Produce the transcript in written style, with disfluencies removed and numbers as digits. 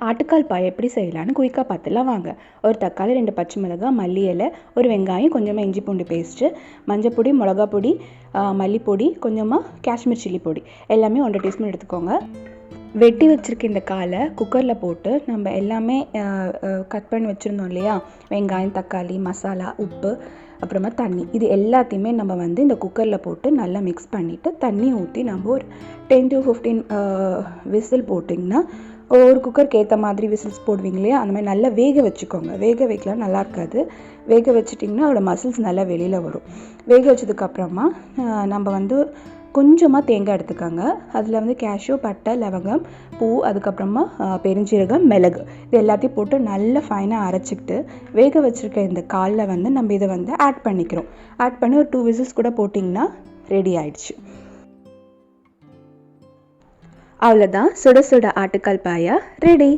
ஆட்டுக்கால் பாயை எப்படி செய்யலான்னு குயிக்காக பார்த்துலாம் வாங்க. ஒரு தக்காளி, 2 பச்சை மிளகாய், மல்லி இலை, ஒரு வெங்காயம், கொஞ்சமாக இஞ்சி பூண்டு பேஸ்ட்டு, மஞ்சப்பொடி, மிளகா பொடி, மல்லிப்பொடி, கொஞ்சமாக காஷ்மீர் சில்லி பொடி எல்லாமே 1.5 டீஸ்பூன் எடுத்துக்கோங்க. வெட்டி வச்சுருக்க இந்த காலை குக்கரில் போட்டு நம்ம எல்லாமே கட் பண்ணி வச்சுருந்தோம் இல்லையா, வெங்காயம், தக்காளி, மசாலா, உப்பு, அப்புறமா தண்ணி, இது எல்லாத்தையுமே நம்ம இந்த குக்கரில் போட்டு நல்லா மிக்ஸ் பண்ணிவிட்டு தண்ணி ஊற்றி நம்ம ஒரு 10 to 15 விசில் போட்டிங்கன்னா, ஒரு குக்கருக்கு ஏற்ற மாதிரி விசில்ஸ் போடுவீங்க இல்லையா, அந்த மாதிரி நல்லா வேக வச்சுக்கோங்க. வேக வைக்கலாம் நல்லா இருக்காது. வேக வச்சிட்டிங்கன்னா அதோட மசில்ஸ் நல்லா வெளியில் வரும். வேக வச்சதுக்கப்புறமா நம்ம கொஞ்சமாக தேங்காய் எடுத்துக்கோங்க. அதில் கேஷ்யூ, பட்டை, லவங்கம், பூ, அதுக்கப்புறமா பெருஞ்சீரகம், மிளகு, இது எல்லாத்தையும் போட்டு நல்லா ஃபைனாக அரைச்சிக்கிட்டு வேக வச்சுருக்க இந்த காலில் நம்ம இதை ஆட் பண்ணிக்கிறோம். ஆட் பண்ணி ஒரு 2 விசில்ஸ் கூட போட்டிங்கன்னா ரெடி ஆயிடுச்சு. அவ்வளோதான், சுட சுட ஆட்டுக்கால் பாயா ரெடி.